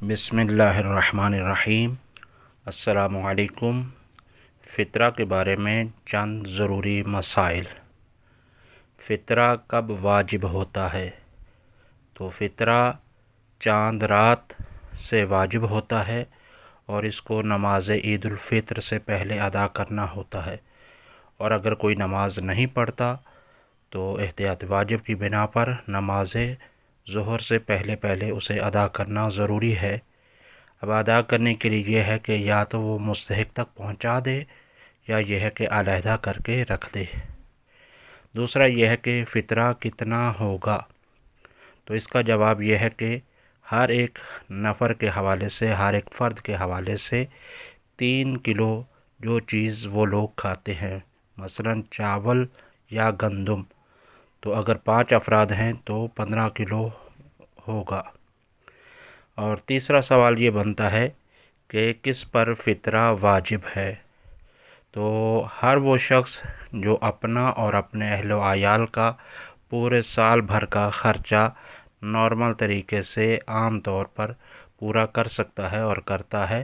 بسم اللہ الرحمن الرحیم۔ السلام علیکم۔ فطرہ کے بارے میں چند ضروری مسائل۔ فطرہ کب واجب ہوتا ہے؟ تو فطرہ چاند رات سے واجب ہوتا ہے اور اس کو نماز عید الفطر سے پہلے ادا کرنا ہوتا ہے، اور اگر کوئی نماز نہیں پڑھتا تو احتیاط واجب کی بنا پر نماز ظہر سے پہلے اسے ادا کرنا ضروری ہے۔ اب ادا کرنے کے لیے یہ ہے کہ یا تو وہ مستحق تک پہنچا دے یا یہ ہے کہ علیحدہ کر کے رکھ دے۔ دوسرا یہ ہے کہ فطرہ کتنا ہوگا، تو اس کا جواب یہ ہے کہ ہر ایک نفر کے حوالے سے، ہر ایک فرد کے حوالے سے 3 کلو جو چیز وہ لوگ کھاتے ہیں، مثلا چاول یا گندم، تو اگر 5 افراد ہیں تو 15 کلو ہوگا۔ اور تیسرا سوال یہ بنتا ہے کہ کس پر فطرہ واجب ہے؟ تو ہر وہ شخص جو اپنا اور اپنے اہل و عیال کا پورے سال بھر کا خرچہ نارمل طریقے سے عام طور پر پورا کر سکتا ہے اور کرتا ہے،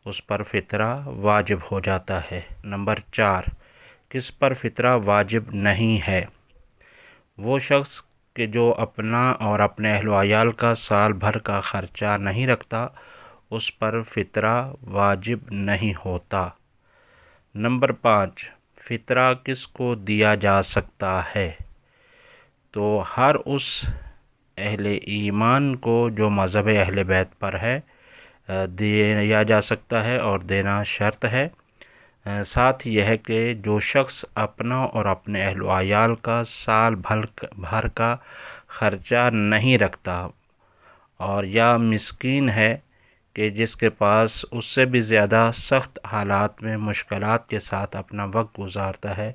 اس پر فطرہ واجب ہو جاتا ہے۔ نمبر 4، کس پر فطرہ واجب نہیں ہے؟ وہ شخص کہ جو اپنا اور اپنے اہل و عیال کا سال بھر کا خرچہ نہیں رکھتا، اس پر فطرہ واجب نہیں ہوتا۔ نمبر 5، فطرہ کس کو دیا جا سکتا ہے؟ تو ہر اس اہل ایمان کو جو مذہب اہل بیت پر ہے دیا جا سکتا ہے، اور دینا شرط ہے۔ ساتھ یہ ہے کہ جو شخص اپنا اور اپنے اہل و عیال کا سال بھر کا خرچہ نہیں رکھتا، اور یا مسکین ہے کہ جس کے پاس اس سے بھی زیادہ سخت حالات میں مشکلات کے ساتھ اپنا وقت گزارتا ہے،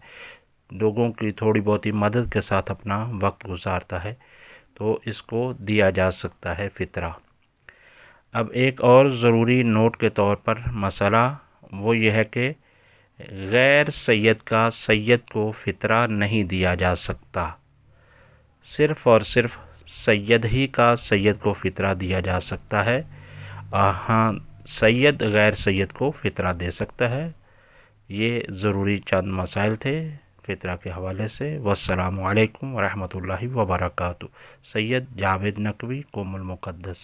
لوگوں کی تھوڑی بہت مدد کے ساتھ اپنا وقت گزارتا ہے، تو اس کو دیا جا سکتا ہے فطرہ۔ اب ایک اور ضروری نوٹ کے طور پر مسئلہ وہ یہ ہے کہ غیر سید کا سید کو فطرہ نہیں دیا جا سکتا، صرف اور صرف سید ہی کا سید کو فطرہ دیا جا سکتا ہے۔ ہاں، سید غیر سید کو فطرہ دے سکتا ہے۔ یہ ضروری چند مسائل تھے فطرہ کے حوالے سے۔ والسلام علیکم ورحمۃ اللہ وبرکاتہ۔ سید جاوید نقوی، قم المقدس۔